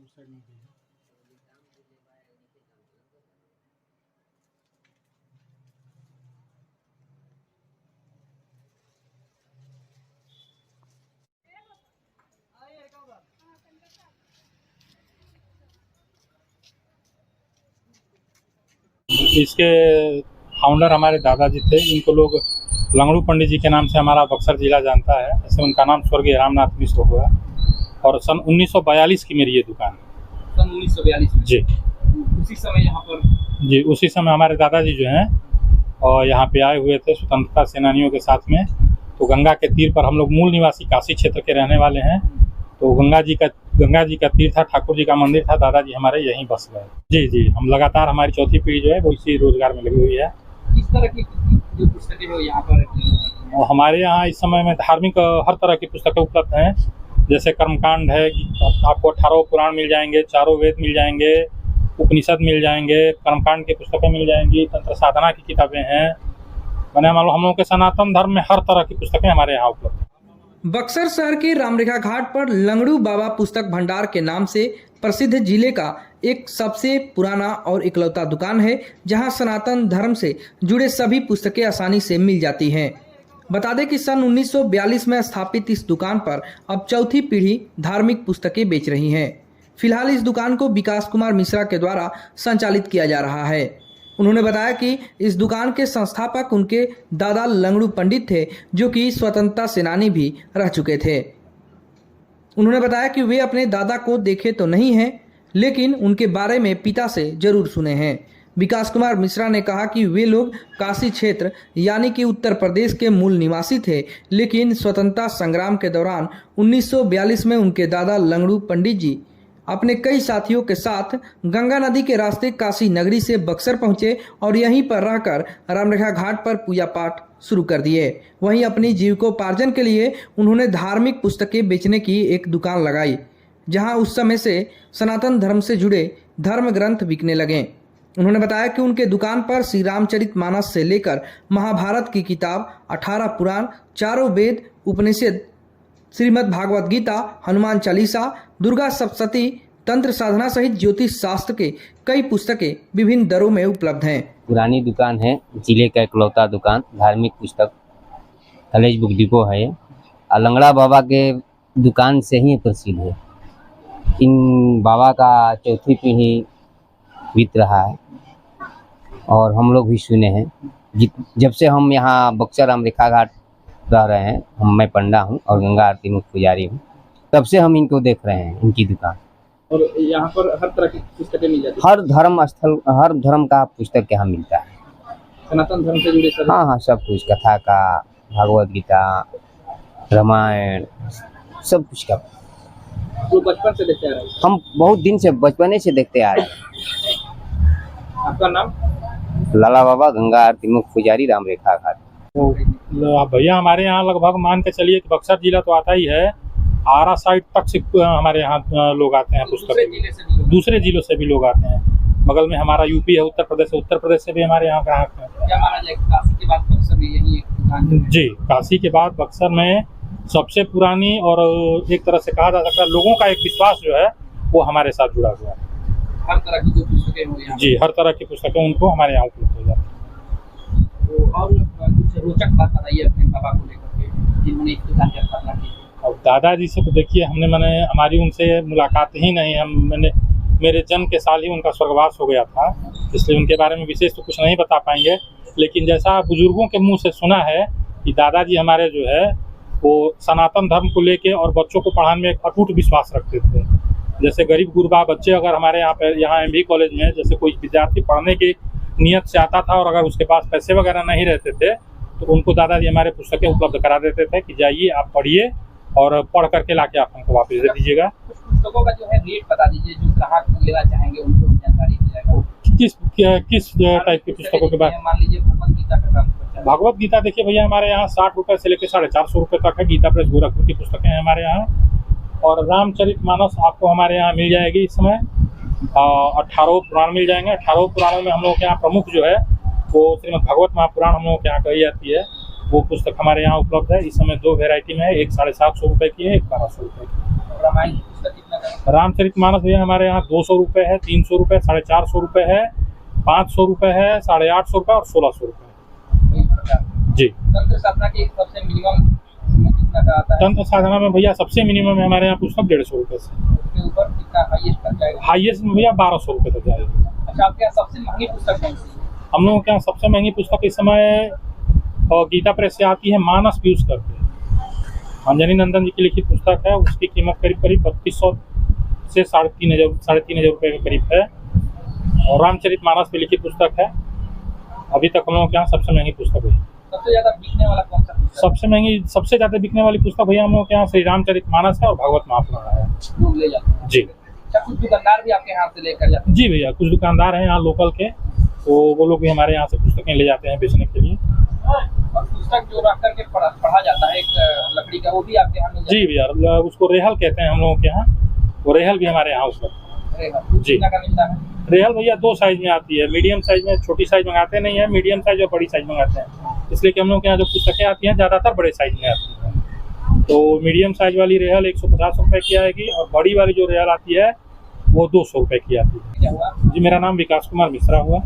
Side में भी है। इसके फाउंडर हमारे दादाजी थे। इनको लोग लंगड़ू पंडित जी के नाम से हमारा बक्सर जिला जानता है। ऐसे उनका नाम स्वर्गीय रामनाथ मिश्र हुआ और सन 1942 की मेरी ये दुकान है। सन 1942 जी। उसी समय यहाँ पर जी, उसी समय हमारे दादाजी जो हैं और यहाँ पे आए हुए थे स्वतंत्रता सेनानियों के साथ में। तो गंगा के तीर पर हम लोग मूल निवासी काशी क्षेत्र के रहने वाले हैं। तो गंगा जी का तीर था, ठाकुर जी का मंदिर था, दादाजी हमारे यहीं बस गए। जी जी, हम लगातार हमारी चौथी पीढ़ी जो है वो इसी रोजगार में लगी हुई है। किस तरह की जो पुस्तकें हो यहाँ पर और हमारे यहाँ इस समय में धार्मिक हर तरह की पुस्तकें उपलब्ध हैं। जैसे कर्मकांड है, आपको 18 पुराण मिल जाएंगे, चारों वेद मिल जाएंगे, उपनिषद मिल जाएंगे, कर्मकांड की पुस्तकें मिल जाएंगी, तंत्र साधना की किताबें हैं। मैंने हम लोगों के सनातन धर्म में हर तरह की पुस्तकें हमारे यहाँ उपलब्ध हैं। बक्सर शहर के रामरेखा घाट पर लंगड़ू बाबा पुस्तक भंडार के नाम से प्रसिद्ध जिले का एक सबसे पुराना और इकलौता दुकान है, जहां सनातन धर्म से जुड़े सभी पुस्तकें आसानी से मिल जाती हैं। बता दें कि सन 1942 में स्थापित इस दुकान पर अब चौथी पीढ़ी धार्मिक पुस्तकें बेच रही हैं। फिलहाल इस दुकान को विकास कुमार मिश्रा के द्वारा संचालित किया जा रहा है। उन्होंने बताया कि इस दुकान के संस्थापक उनके दादा लंगड़ू पंडित थे, जो कि स्वतंत्रता सेनानी भी रह चुके थे। उन्होंने बताया कि वे अपने दादा को देखे तो नहीं हैं, लेकिन उनके बारे में पिता से जरूर सुने हैं। विकास कुमार मिश्रा ने कहा कि वे लोग काशी क्षेत्र यानी कि उत्तर प्रदेश के मूल निवासी थे, लेकिन स्वतंत्रता संग्राम के दौरान 1942 में उनके दादा लंगड़ू पंडित जी अपने कई साथियों के साथ गंगा नदी के रास्ते काशी नगरी से बक्सर पहुंचे और यहीं पर रहकर रामरेखा घाट पर पूजा पाठ शुरू कर दिए। वहीं अपनी जीविकोपार्जन के लिए उन्होंने धार्मिक पुस्तकें बेचने की एक दुकान लगाई, जहां उस समय से सनातन धर्म से जुड़े धर्म ग्रंथ बिकने लगे। उन्होंने बताया कि उनके दुकान पर श्री रामचरितमानस से लेकर महाभारत की किताब, 18 पुराण, चारों वेद, उपनिषद, श्रीमद् भागवत गीता, हनुमान चालीसा, दुर्गा सप्तशती, तंत्र साधना सहित ज्योतिष शास्त्र के कई पुस्तकें विभिन्न दरों में उपलब्ध हैं। पुरानी दुकान है, जिले का इकलौता दुकान, धार्मिक पुस्तक कॉलेज बुक डिपो है। लंगड़ा बाबा के दुकान से ही प्रसिद्ध है। इन बाबा का चौथी पीढ़ी बीत रहा है और हम लोग भी सुने हैं। जब से हम यहाँ बक्सर रामरेखा घाट रह रहे हैं, मैं पंडा हूँ और गंगा आरती मुख्य पुजारी हूँ, तब से हम इनको देख रहे हैं, इनकी दुकान। और यहाँ पर हर तरह की पुस्तकें मिल जाती हर धर्म का पुस्तक यहाँ मिलता है। सनातन धर्म से जुड़े सभी। हाँ, सब कुछ, कथा का, भागवत गीता, रामायण, सब कुछ का। वो बचपन से देखते आ रहे हैं। हम बहुत दिन से, बचपने से देखते आ रहे हैं। आपका नाम? लाला बाबा, गंगा आरती मुख्य पुजारी, रामरेखा घाट। तो भैया हमारे यहाँ लगभग मान के चलिए कि बक्सर जिला तो आता ही है, आरा साइड तक से हमारे यहाँ लोग आते हैं पुस्तक। दूसरे जिलों से भी लोग आते हैं। बगल में हमारा यूपी है, उत्तर प्रदेश से भी हमारे यहाँ ग्राहक हैं। क्या माना जाए काशी के बाद बक्सर में यही एक दुकान है? जी, काशी के बाद बक्सर में सबसे पुरानी और एक तरह से कहा जा सकता है लोगों का एक विश्वास जो है वो हमारे साथ जुड़ा हुआ है। हर तरह की जो पुस्तकें हो यहाँ। जी, हर तरह की पुस्तकें उनको हमारे यहाँ उपलब्ध हो जाती है। तो और कुछ रोचक बात बताइए अपने बाबा को लेकर के, जिन्होंने इस दुकान की स्थापना की। और दादाजी से तो देखिए हमारी उनसे मुलाकात ही नहीं, मेरे जन्म के साल ही उनका स्वर्गवास हो गया था, इसलिए उनके बारे में विशेष तो कुछ नहीं बता पाएंगे। लेकिन जैसा बुजुर्गों के मुंह से सुना है कि दादाजी हमारे जो है वो सनातन धर्म को लेके और बच्चों को पढ़ाने में एक अटूट विश्वास रखते थे। जैसे गरीब गुरबा बच्चे अगर हमारे यहाँ MB कॉलेज में जैसे कोई विद्यार्थी पढ़ने की नियत से आता था और अगर उसके पास पैसे वगैरह नहीं रहते थे तो उनको दादाजी हमारे पुस्तकें उपलब्ध करा देते थे कि जाइए आप पढ़िए और पढ़ करके लाके आप हमको वापस दे दीजिएगा। पुस्तकों का जो है रेट बता दीजिए, जो ग्राहक लेना चाहेंगे उनको जानकारी दी जाएगा। किस टाइप की पुस्तकों के बाद? मान लीजिए भगवत गीता का काम। भगवत गीता देखिए भैया हमारे यहाँ 60 रुपये से लेकर 450 रुपये तक है। गीता प्रेस गोरखपुर की पुस्तकें हैं हमारे यहाँ। और रामचरितमानस आपको हमारे यहाँ मिल जाएगी इस समय। 18 पुराण मिल जाएंगे। 18 पुराणों में हम लोग के यहाँ प्रमुख जो है वो श्रीमद् भागवत महापुराण हम लोग के यहाँ कही जाती है। वो पुस्तक हमारे यहाँ उपलब्ध है। इस समय 2 वेराइटी में है, एक 750 रुपये की है, एक 1200 रुपये की। रामायण की पुस्तक कितना रामचरितमानस भैया हमारे यहाँ 200 रुपये है, 300 रुपये, 450 रुपये है, 500 रुपये है, 850 रुपये और 1600 रुपये। इस प्रकार जी। तंत्र साधना की सबसे मिनिमम कितना का आता है? तंत्र साधना में भैया सबसे मिनिमम है हमारे यहाँ पुस्तक 150 रुपये से, उसके ऊपर कितना हाईएस्ट तक जाएगा? हाईएस्ट में भैया 1200 रुपये तक जाएगी। अच्छा, आपके यहाँ सबसे महंगी पुस्तक कौन सी है? हम लोगों के यहाँ सबसे महंगी पुस्तक इस समय गीता प्रेस से आती है, मानस पीयूष करके, अंजनी नंदन जी की लिखित पुस्तक है। उसकी कीमत करीब 3200 से 3,500 रुपये के करीब है। और रामचरितमानस पे लिखित पुस्तक है, अभी तक हम लोगों के यहाँ सबसे महंगी पुस्तक है। सबसे ज्यादा बिकने वाला कौन सा पुस्तक सबसे ज़्यादा बिकने वाली पुस्तक भैया हम लोगों के यहाँ श्री रामचरितमानस है और भागवत महापुराण है। लोग ले जाते हैं? जी। अच्छा, कुछ दुकानदार भी आपके यहाँ से लेकर जाते हैं? जी भैया, कुछ दुकानदार हैं यहाँ लोकल के, तो वो लोग भी हमारे यहाँ से पुस्तकें ले जाते हैं बेचने के लिए। और पुस्तक जो रख करके पढ़ा जाता है एक लकड़ी का, वो भी आपके यहाँ मिल जाता जी भैया, उसको रेहल कहते हैं हम लोगों के यहाँ, वो रेहल भी हमारे यहाँ उपलब्ध है? जी। कितना का मिलता है? रेहल भैया 2 साइज में आती है, मीडियम साइज में, छोटी साइज मंगाते नहीं है, मीडियम साइज और बड़ी साइज मंगाते हैं। इसलिए कि हम लोग के यहाँ जो पुस्तकें आती हैं ज़्यादातर बड़े साइज में आती हैं। तो मीडियम साइज वाली रेहल 150 रुपये की आएगी और बड़ी वाली जो रेहल आती है वो 200 रुपये की आती है। क्या हुआ? जी, मेरा नाम विकास कुमार मिश्रा हुआ।